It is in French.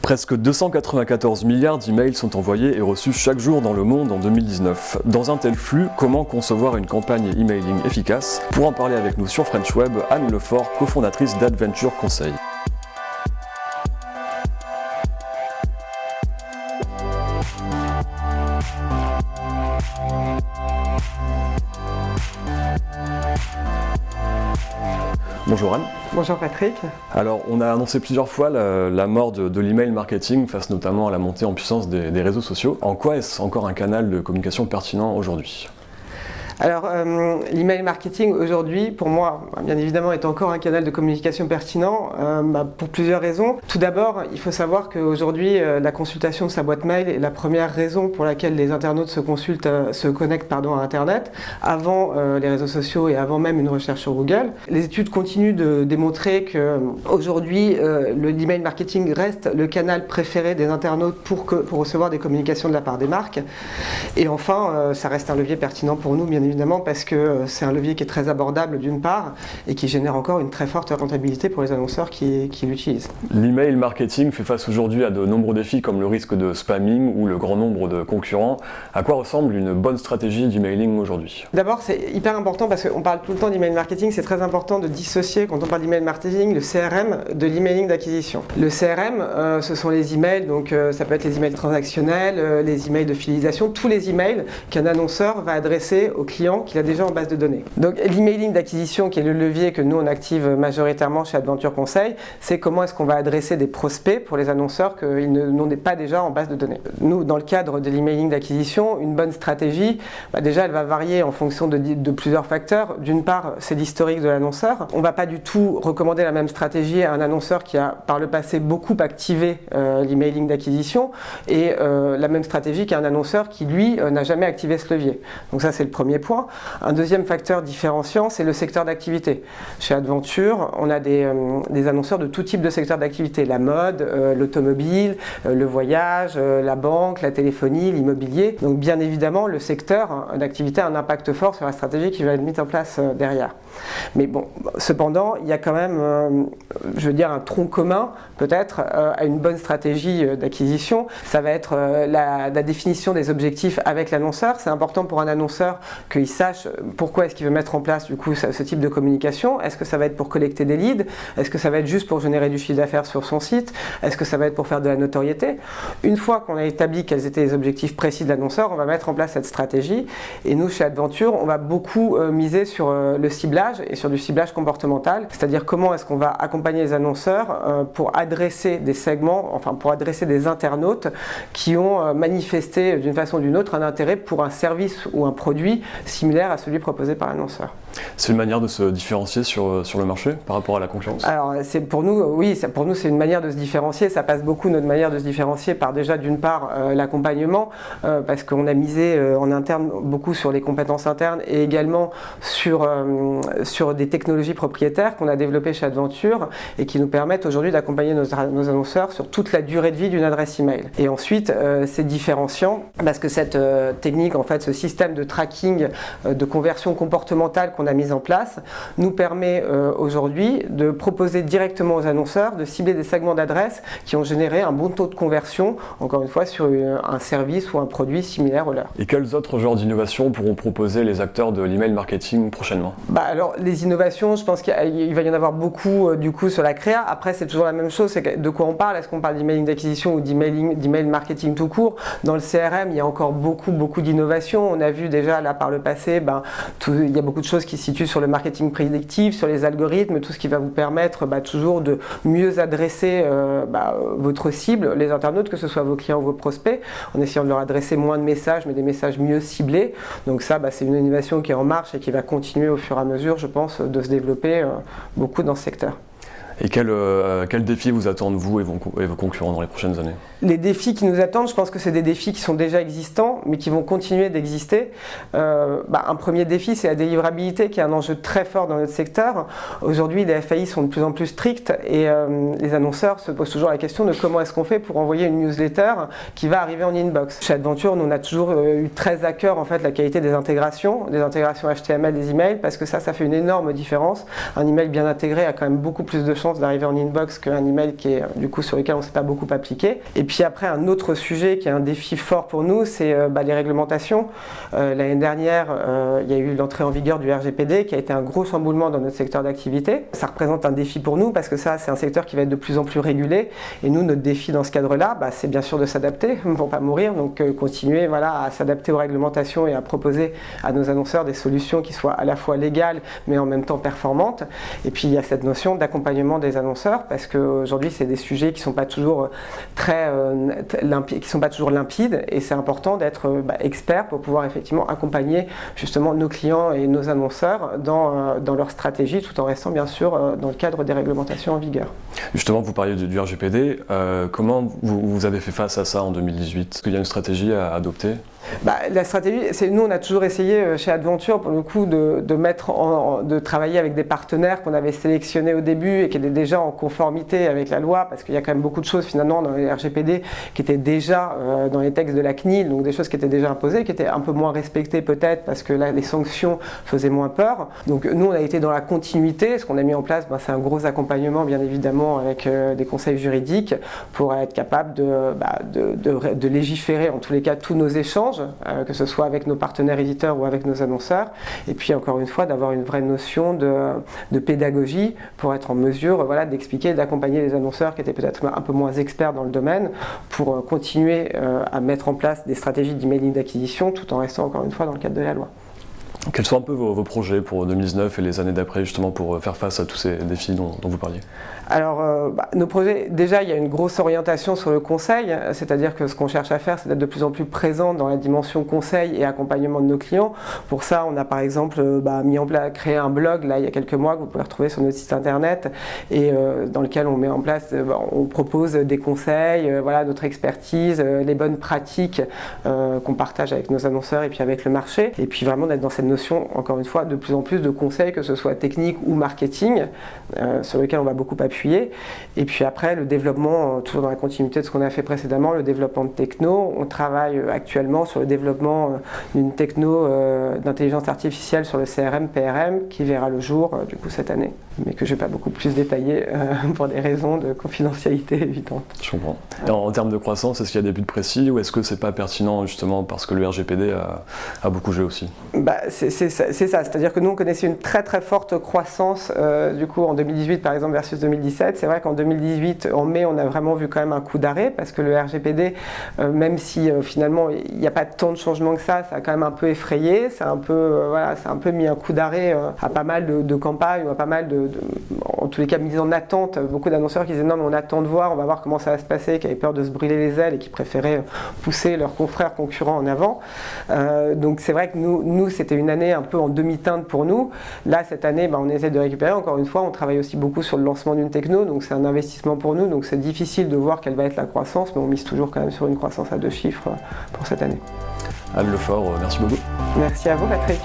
Presque 294 milliards d'emails sont envoyés et reçus chaque jour dans le monde en 2019. Dans un tel flux, comment concevoir une campagne emailing efficace? Pour en parler avec nous sur French Web, Anne Lefort, cofondatrice d'Adventure Conseil. Bonjour Anne. Bonjour Patrick. Alors on a annoncé plusieurs fois la mort de l'email marketing face notamment à la montée en puissance des réseaux sociaux. En quoi est-ce encore un canal de communication pertinent aujourd'hui ? Alors, l'email marketing aujourd'hui, pour moi, bien évidemment, est encore un canal de communication pertinent pour plusieurs raisons. Tout d'abord, il faut savoir qu'aujourd'hui, la consultation de sa boîte mail est la première raison pour laquelle les internautes se connectent à Internet, avant les réseaux sociaux et avant même une recherche sur Google. Les études continuent de démontrer qu'aujourd'hui, l'email marketing reste le canal préféré des internautes pour recevoir des communications de la part des marques. Et enfin, ça reste un levier pertinent pour nous, bien évidemment, parce que c'est un levier qui est très abordable d'une part et qui génère encore une très forte rentabilité pour les annonceurs qui l'utilisent. L'email marketing fait face aujourd'hui à de nombreux défis comme le risque de spamming ou le grand nombre de concurrents. À quoi ressemble une bonne stratégie d'emailing aujourd'hui ? D'abord, c'est hyper important parce qu'on parle tout le temps d'email marketing, c'est très important de dissocier, quand on parle d'email marketing, le CRM de l'emailing d'acquisition. Le CRM, ce sont les emails, donc ça peut être les emails transactionnels, les emails de fidélisation, tous les emails qu'un annonceur va adresser aux clients qu'il a déjà en base de données. Donc l'emailing d'acquisition, qui est le levier que nous on active majoritairement chez Adventure Conseil, c'est comment est-ce qu'on va adresser des prospects pour les annonceurs qu'ils n'ont pas déjà en base de données. Nous, dans le cadre de l'emailing d'acquisition, une bonne stratégie, déjà elle va varier en fonction de plusieurs facteurs. D'une part, c'est l'historique de l'annonceur. On ne va pas du tout recommander la même stratégie à un annonceur qui a par le passé beaucoup activé l'emailing d'acquisition et la même stratégie qu'à un annonceur qui lui n'a jamais activé ce levier. Donc ça c'est le premier point. Un deuxième facteur différenciant, c'est le secteur d'activité. Chez Adventure, on a des annonceurs de tout type de secteur d'activité. La mode, l'automobile, le voyage, la banque, la téléphonie, l'immobilier. Donc bien évidemment, le secteur d'activité a un impact fort sur la stratégie qui va être mise en place derrière. Mais bon, cependant, il y a quand même, un tronc commun peut-être à une bonne stratégie d'acquisition. Ça va être la définition des objectifs avec l'annonceur. C'est important pour un annonceur qu'il sache pourquoi est-ce qu'il veut mettre en place du coup ce type de communication. Est-ce que ça va être pour collecter des leads? Est-ce que ça va être juste pour générer du chiffre d'affaires sur son site? Est-ce que ça va être pour faire de la notoriété? Une fois qu'on a établi quels étaient les objectifs précis de l'annonceur, on va mettre en place cette stratégie. Et nous, chez Adventure, on va beaucoup miser sur le ciblage et sur du ciblage comportemental, c'est-à-dire comment est-ce qu'on va accompagner les annonceurs pour adresser des segments, pour adresser des internautes qui ont manifesté d'une façon ou d'une autre un intérêt pour un service ou un produit similaire à celui proposé par l'annonceur. C'est une manière de se différencier sur le marché par rapport à la concurrence? Alors pour nous c'est une manière de se différencier. Ça passe beaucoup notre manière de se différencier par déjà d'une part l'accompagnement, parce qu'on a misé en interne beaucoup sur les compétences internes et également sur des technologies propriétaires qu'on a développées chez Adventure et qui nous permettent aujourd'hui d'accompagner nos annonceurs sur toute la durée de vie d'une adresse email. Et ensuite c'est différenciant parce que cette technique, en fait ce système de tracking de conversion comportementale qu'on a mis en place nous permet aujourd'hui de proposer directement aux annonceurs de cibler des segments d'adresses qui ont généré un bon taux de conversion, encore une fois sur un service ou un produit similaire au leur. Et quels autres genres d'innovations pourront proposer les acteurs de l'email marketing prochainement? Alors les innovations, je pense qu'il va y en avoir beaucoup du coup sur la créa. Après c'est toujours la même chose, c'est de quoi on parle. Est-ce qu'on parle d'emailing d'acquisition ou d'email marketing tout court? Dans le CRM, il y a encore beaucoup d'innovations. On a vu déjà là par le passé, il y a beaucoup de choses qui se situent sur le marketing prédictif, sur les algorithmes, tout ce qui va vous permettre toujours de mieux adresser votre cible, les internautes, que ce soit vos clients ou vos prospects, en essayant de leur adresser moins de messages, mais des messages mieux ciblés. Donc ça, c'est une innovation qui est en marche et qui va continuer au fur et à mesure, je pense, de se développer beaucoup dans ce secteur. Et quels défis vous attendent vous et vos concurrents dans les prochaines années? Les défis qui nous attendent, je pense que c'est des défis qui sont déjà existants, mais qui vont continuer d'exister. Un premier défi, c'est la délivrabilité, qui est un enjeu très fort dans notre secteur. Aujourd'hui, les FAI sont de plus en plus strictes et les annonceurs se posent toujours la question de comment est-ce qu'on fait pour envoyer une newsletter qui va arriver en inbox. Chez Adventure, nous, on a toujours eu très à cœur en fait, la qualité des intégrations HTML des emails, parce que ça fait une énorme différence. Un email bien intégré a quand même beaucoup plus de chances chances d'arriver en inbox qu'un email qui est du coup sur lequel on ne s'est pas beaucoup appliqué. Et puis après, un autre sujet qui est un défi fort pour nous, c'est les réglementations. L'année dernière, il y a eu l'entrée en vigueur du RGPD qui a été un gros chamboulement dans notre secteur d'activité. Ça représente un défi pour nous parce que ça, c'est un secteur qui va être de plus en plus régulé. Et nous, notre défi dans ce cadre-là, c'est bien sûr de s'adapter pour pas mourir. Donc continuer à s'adapter aux réglementations et à proposer à nos annonceurs des solutions qui soient à la fois légales mais en même temps performantes. Et puis il y a cette notion d'accompagnement des annonceurs parce qu'aujourd'hui, c'est des sujets qui ne sont pas toujours limpides et c'est important d'être expert pour pouvoir effectivement accompagner justement nos clients et nos annonceurs dans leur stratégie tout en restant bien sûr dans le cadre des réglementations en vigueur. Justement, vous parliez du RGPD, comment vous avez fait face à ça en 2018? Est-ce qu'il y a une stratégie à adopter? La stratégie, nous on a toujours essayé chez Adventure pour le coup de travailler avec des partenaires qu'on avait sélectionnés au début et qui étaient déjà en conformité avec la loi parce qu'il y a quand même beaucoup de choses finalement dans les RGPD qui étaient déjà dans les textes de la CNIL, donc des choses qui étaient déjà imposées, qui étaient un peu moins respectées peut-être parce que là les sanctions faisaient moins peur. Donc nous on a été dans la continuité, ce qu'on a mis en place c'est un gros accompagnement bien évidemment avec des conseils juridiques pour être capable de légiférer en tous les cas tous nos échanges, que ce soit avec nos partenaires éditeurs ou avec nos annonceurs, et puis encore une fois d'avoir une vraie notion de pédagogie pour être en mesure d'expliquer et d'accompagner les annonceurs qui étaient peut-être un peu moins experts dans le domaine pour continuer à mettre en place des stratégies d'emailing d'acquisition tout en restant encore une fois dans le cadre de la loi. Quels sont un peu vos projets pour 2019 et les années d'après justement pour faire face à tous ces défis dont vous parliez? Alors, nos projets, déjà, il y a une grosse orientation sur le conseil, c'est-à-dire que ce qu'on cherche à faire, c'est d'être de plus en plus présent dans la dimension conseil et accompagnement de nos clients. Pour ça, on a par exemple créé un blog là, il y a quelques mois que vous pouvez retrouver sur notre site internet et dans lequel on met en place, on propose des conseils, notre expertise, les bonnes pratiques qu'on partage avec nos annonceurs et puis avec le marché. Et puis vraiment d'être dans cette notion, encore une fois, de plus en plus de conseils, que ce soit technique ou marketing, sur lequel on va beaucoup appuyer. Et puis après, le développement, toujours dans la continuité de ce qu'on a fait précédemment, le développement de techno. On travaille actuellement sur le développement d'une techno d'intelligence artificielle sur le CRM, PRM, qui verra le jour du coup cette année, mais que je ne vais pas beaucoup plus détailler pour des raisons de confidentialité évidentes. Je comprends. Et en termes de croissance, est-ce qu'il y a des buts précis ou est-ce que c'est pas pertinent justement parce que le RGPD a beaucoup joué aussi? C'est ça, c'est-à-dire que nous on connaissait une très très forte croissance du coup en 2018 par exemple versus 2017. C'est vrai qu'en 2018, en mai, on a vraiment vu quand même un coup d'arrêt parce que le RGPD, même si finalement il n'y a pas tant de changements que ça a quand même un peu effrayé, ça a un peu mis un coup d'arrêt à pas mal de campagnes ou à pas mal en tous les cas mis en attente, beaucoup d'annonceurs qui disaient non mais on attend de voir, on va voir comment ça va se passer, qui avaient peur de se brûler les ailes et qui préféraient pousser leurs confrères concurrents en avant. Donc c'est vrai que nous c'était une année un peu en demi-teinte pour nous. Là cette année on essaie de récupérer, encore une fois on travaille aussi beaucoup sur le lancement d'une techno, donc c'est un investissement pour nous, donc c'est difficile de voir quelle va être la croissance, mais on mise toujours quand même sur une croissance à 2 chiffres pour cette année. Anne Lefort, merci beaucoup. Merci à vous Patrick.